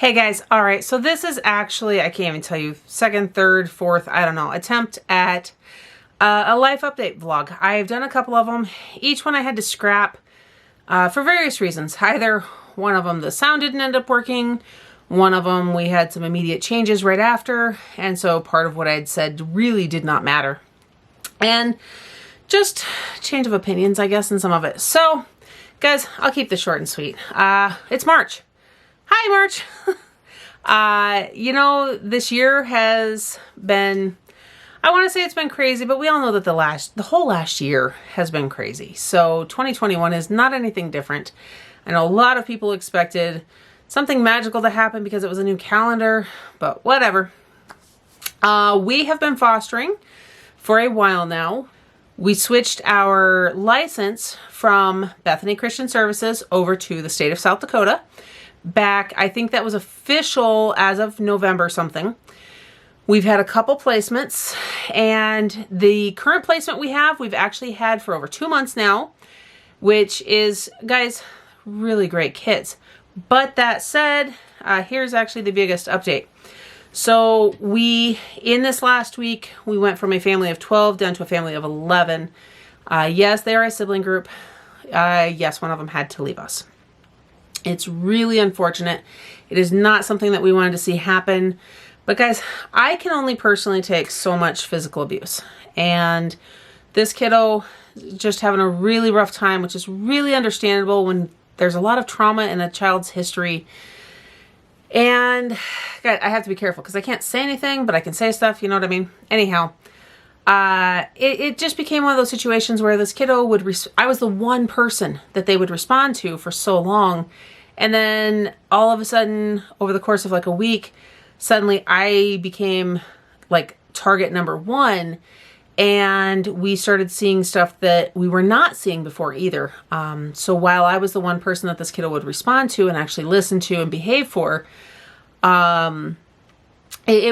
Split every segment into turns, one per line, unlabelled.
Hey guys, all right, so this is actually, I can't even tell you, second, third, fourth, I don't know, attempt at a life update vlog. I've done a couple of them. Each one I had to scrap for various reasons. Either one of them, the sound didn't end up working. One of them, we had some immediate changes right after. And so part of what I had said really did not matter. And just change of opinions, I guess, in some of it. So, guys, I'll keep this short and sweet. It's March. Hi, March. You know, this year has been, I want to say it's been crazy, but we all know that the whole last year has been crazy. So 2021 is not anything different. I know a lot of people expected something magical to happen because it was a new calendar, but whatever. We have been fostering for a while now. We switched our license from Bethany Christian Services over to the state of South Dakota. Back, I think that was official as of November something. We've had a couple placements, and the current placement we have, we've actually had for over 2 months now, which is, guys, really great kids. But that said, here's actually the biggest update. So in this last week, we went from a family of 12 down to a family of 11. Yes, they are a sibling group. Yes, one of them had to leave us. It's really unfortunate. It is not something that we wanted to see happen. But guys, I can only personally take so much physical abuse. And this kiddo just having a really rough time, which is really understandable when there's a lot of trauma in a child's history. And guys, I have to be careful because I can't say anything, but I can say stuff, you know what I mean? Anyhow, it just became one of those situations where this kiddo I was the one person that they would respond to for so long. And then all of a sudden, over the course of like a week, suddenly I became like target number one. And we started seeing stuff that we were not seeing before either. So while I was the one person that this kiddo would respond to and actually listen to and behave for, it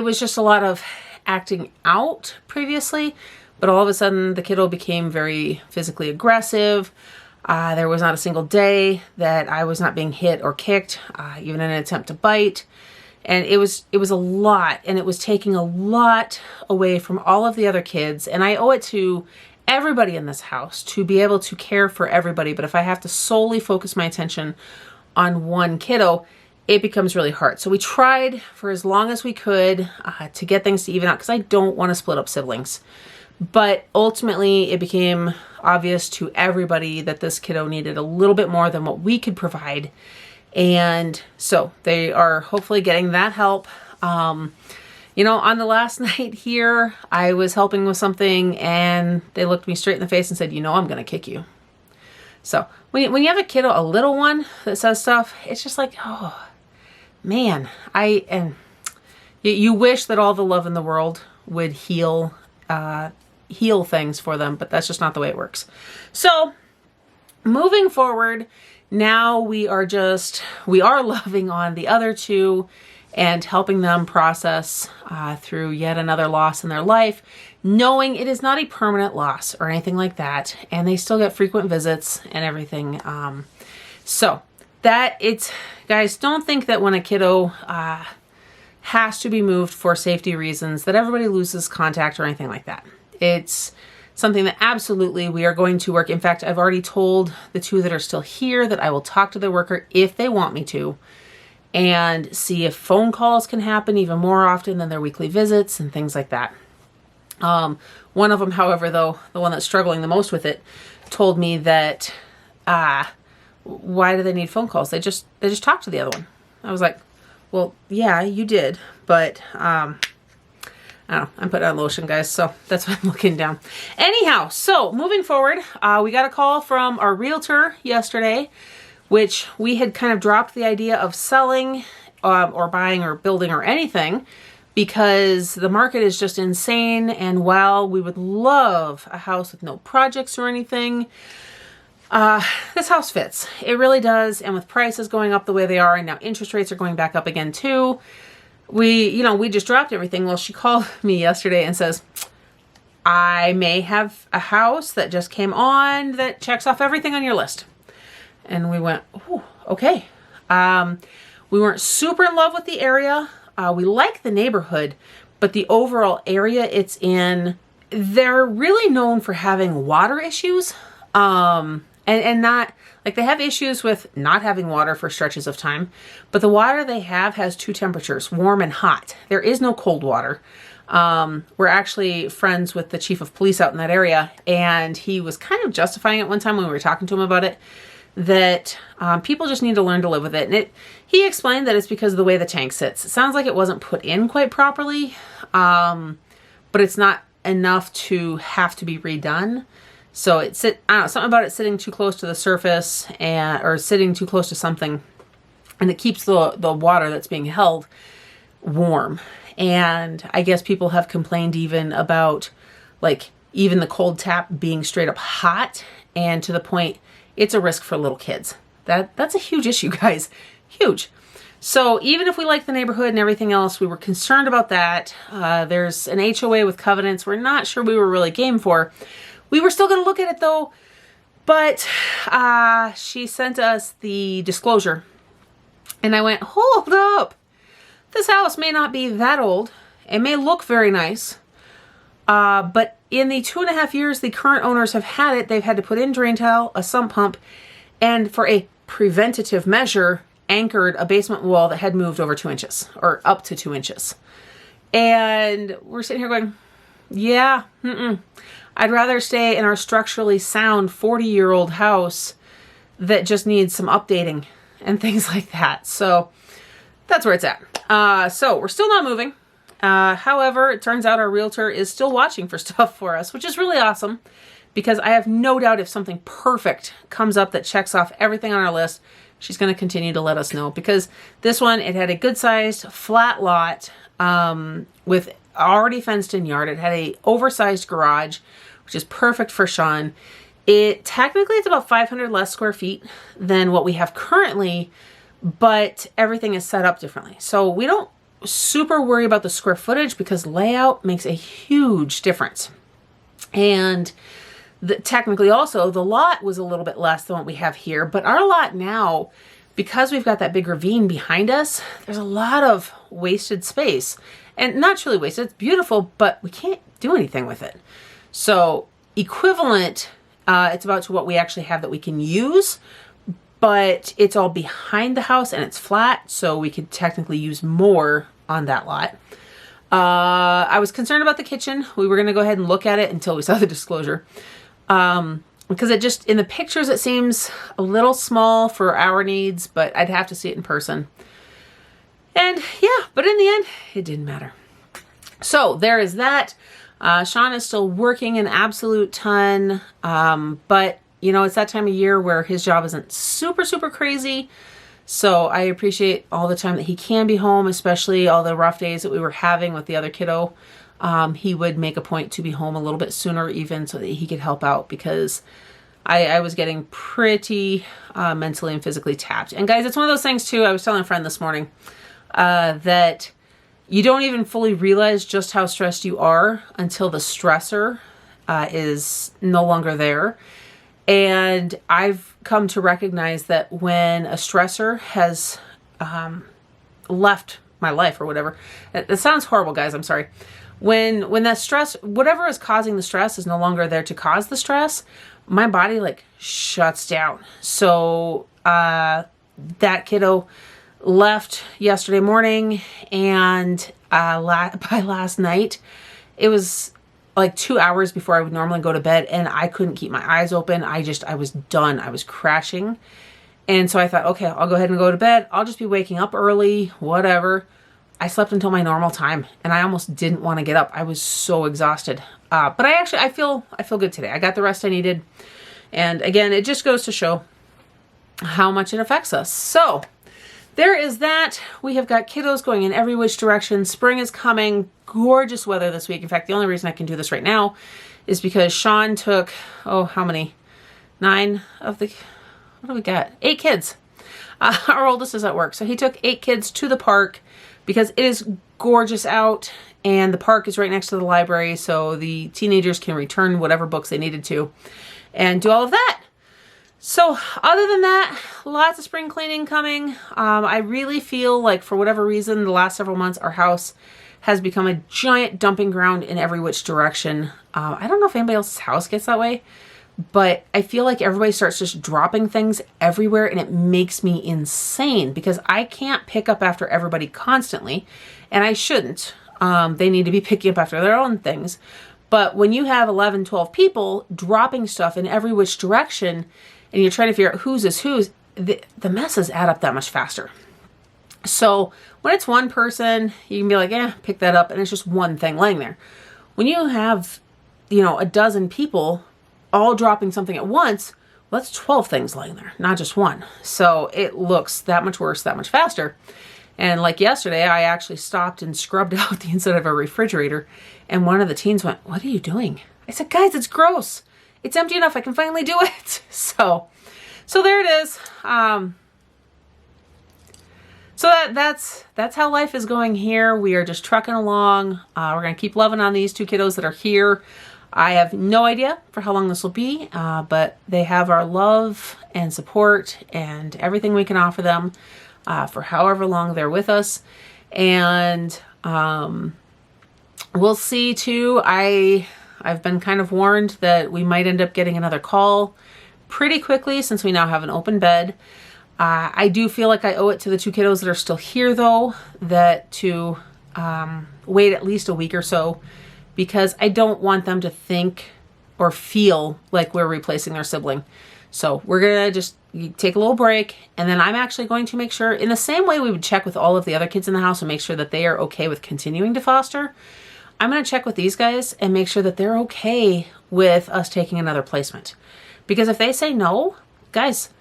was just a lot of acting out previously. But all of a sudden, the kiddo became very physically aggressive. There was not a single day that I was not being hit or kicked, even in an attempt to bite. And it was a lot, and it was taking a lot away from all of the other kids. And I owe it to everybody in this house to be able to care for everybody. But if I have to solely focus my attention on one kiddo, it becomes really hard. So we tried for as long as we could to get things to even out because I don't want to split up siblings. But ultimately, it became obvious to everybody that this kiddo needed a little bit more than what we could provide. And so they are hopefully getting that help. You know, on the last night here, I was helping with something and they looked me straight in the face and said, you know, I'm going to kick you. So when you have a kiddo, a little one that says stuff, it's just like, oh, man. You wish that all the love in the world would heal things for them, but that's just not the way it works. So moving forward, now we are loving on the other two and helping them process through yet another loss in their life, knowing it is not a permanent loss or anything like that. And they still get frequent visits and everything. Guys, don't think that when a kiddo has to be moved for safety reasons that everybody loses contact or anything like that. It's something that absolutely we are going to work. In fact, I've already told the two that are still here that I will talk to the worker if they want me to and see if phone calls can happen even more often than their weekly visits and things like that. One of them, however, though, the one that's struggling the most with it, told me that why do they need phone calls? They just talk to the other one. I was like, well, yeah, you did, but I don't know. I'm putting on lotion, guys, so that's why I'm looking down. Anyhow, so moving forward, we got a call from our realtor yesterday, which we had kind of dropped the idea of selling or buying or building or anything because the market is just insane. And while we would love a house with no projects or anything, this house fits. It really does. And with prices going up the way they are, and now interest rates are going back up again too, we just dropped everything. Well, she called me yesterday and says, I may have a house that just came on that checks off everything on your list. And we went, oh, okay. We weren't super in love with the area. We like the neighborhood, but the overall area it's in, they're really known for having water issues. And not, like, they have issues with not having water for stretches of time, but the water they have has two temperatures, warm and hot. There is no cold water. We're actually friends with the chief of police out in that area, and he was kind of justifying it one time when we were talking to him about it, that people just need to learn to live with it. And he explained that it's because of the way the tank sits. It sounds like it wasn't put in quite properly, but it's not enough to have to be redone. So I don't know, something about it sitting too close to the surface or sitting too close to something, and it keeps the water that's being held warm. And I guess people have complained even about, like, even the cold tap being straight up hot, and to the point it's a risk for little kids. That's a huge issue, guys. Huge. So even if we like the neighborhood and everything else, we were concerned about that. There's an HOA with covenants we're not sure we were really game for. We were still going to look at it though, but she sent us the disclosure, and I went, hold up. This house may not be that old. It may look very nice, but in the 2.5 years the current owners have had it, they've had to put in drain tile, a sump pump, and for a preventative measure, anchored a basement wall that had moved over 2 inches, or up to 2 inches. And we're sitting here going, yeah, I'd rather stay in our structurally sound 40-year-old house that just needs some updating and things like that. So that's where it's at. So we're still not moving. However, it turns out our realtor is still watching for stuff for us, which is really awesome, because I have no doubt if something perfect comes up that checks off everything on our list, she's going to continue to let us know. Because this one, it had a good-sized flat lot with already fenced-in yard. It had a oversized garage, which is perfect for Shawn. Technically, it's about 500 less square feet than what we have currently, but everything is set up differently. So we don't super worry about the square footage, because layout makes a huge difference. And technically also, the lot was a little bit less than what we have here, but our lot now, because we've got that big ravine behind us, there's a lot of wasted space. And not truly wasted, it's beautiful, but we can't do anything with it. So equivalent, it's about to what we actually have that we can use, but it's all behind the house and it's flat, so we could technically use more on that lot. I was concerned about the kitchen. We were going to go ahead and look at it until we saw the disclosure. Because it just, in the pictures, it seems a little small for our needs, but I'd have to see it in person. And yeah, but in the end, it didn't matter. So there is that. Shawn is still working an absolute ton, but you know, it's that time of year where his job isn't super, super crazy. So I appreciate all the time that he can be home, especially all the rough days that we were having with the other kiddo. He would make a point to be home a little bit sooner even, so that he could help out, because I was getting pretty mentally and physically tapped. And guys, it's one of those things too, I was telling a friend this morning, that you don't even fully realize just how stressed you are until the stressor is no longer there. And I've come to recognize that when a stressor has left my life or whatever, it sounds horrible, guys, I'm sorry. When that stress, whatever is causing the stress, is no longer there to cause the stress, my body like shuts down. So that kiddo left yesterday morning, and by last night, it was like 2 hours before I would normally go to bed, and I couldn't keep my eyes open. I was done. I was crashing. And so I thought, okay, I'll go ahead and go to bed. I'll just be waking up early, whatever. I slept until my normal time, and I almost didn't want to get up. I was so exhausted. But I feel good today. I got the rest I needed. And again, it just goes to show how much it affects us. So there is that. We have got kiddos going in every which direction. Spring is coming. Gorgeous weather this week. In fact, the only reason I can do this right now is because Shawn took, how many? 9 of the, what do we got? 8 kids. Our oldest is at work. So he took 8 kids to the park because it is gorgeous out, and the park is right next to the library, so the teenagers can return whatever books they needed to and do all of that. So other than that, lots of spring cleaning coming. I really feel like for whatever reason, the last several months, our house has become a giant dumping ground in every which direction. I don't know if anybody else's house gets that way, but I feel like everybody starts just dropping things everywhere, and it makes me insane because I can't pick up after everybody constantly, and I shouldn't. They need to be picking up after their own things. But when you have 11, 12 people dropping stuff in every which direction, and you're trying to figure out whose is whose, the messes add up that much faster. So when it's one person, you can be like, pick that up, and it's just one thing laying there. When you have, a dozen people all dropping something at once, well, that's 12 things laying there, not just one. So it looks that much worse, that much faster. And like yesterday, I actually stopped and scrubbed out the inside of a refrigerator, and one of the teens went, "What are you doing?" I said, "Guys, it's gross. It's empty enough. I can finally do it." So there it is. So that's how life is going here. We are just trucking along. We're going to keep loving on these two kiddos that are here. I have no idea for how long this will be, but they have our love and support and everything we can offer them for however long they're with us. And we'll see too. I've been kind of warned that we might end up getting another call pretty quickly since we now have an open bed. I do feel like I owe it to the two kiddos that are still here though, that to wait at least a week or so, because I don't want them to think or feel like we're replacing their sibling. So we're going to just take a little break, and then I'm actually going to make sure, in the same way we would check with all of the other kids in the house and make sure that they are okay with continuing to foster, I'm going to check with these guys and make sure that they're okay with us taking another placement. Because if they say no, guys,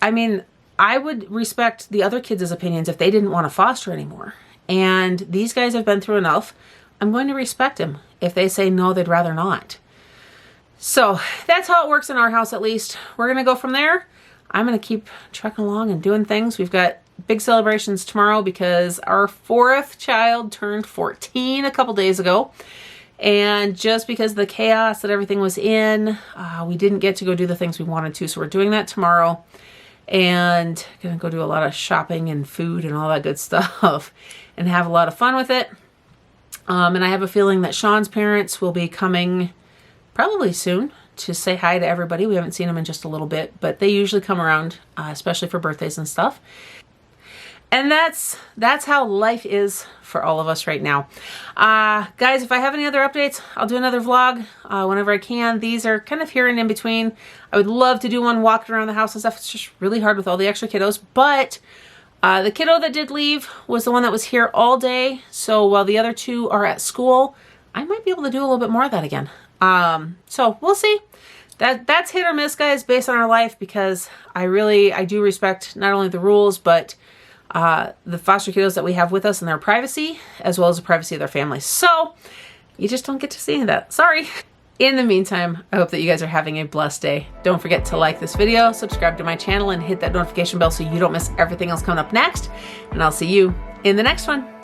I mean, I would respect the other kids' opinions if they didn't want to foster anymore. And these guys have been through enough. I'm going to respect them. If they say no, they'd rather not. So that's how it works in our house, at least. We're going to go from there. I'm going to keep trucking along and doing things. We've got big celebrations tomorrow because our fourth child turned 14 a couple days ago. And just because of the chaos that everything was in, we didn't get to go do the things we wanted to. So we're doing that tomorrow. And going to go do a lot of shopping and food and all that good stuff and have a lot of fun with it. And I have a feeling that Shawn's parents will be coming probably soon to say hi to everybody. We haven't seen them in just a little bit, but they usually come around, especially for birthdays and stuff. And that's how life is for all of us right now. Guys, if I have any other updates, I'll do another vlog whenever I can. These are kind of here and in between. I would love to do one walking around the house and stuff. It's just really hard with all the extra kiddos. But the kiddo that did leave was the one that was here all day. So while the other two are at school, I might be able to do a little bit more of that again. So we'll see. That's hit or miss, guys, based on our life, because I do respect not only the rules, but the foster kiddos that we have with us and their privacy, as well as the privacy of their families. So you just don't get to see any of that. Sorry. In the meantime, I hope that you guys are having a blessed day. Don't forget to like this video, subscribe to my channel, and hit that notification bell so you don't miss everything else coming up next. And I'll see you in the next one.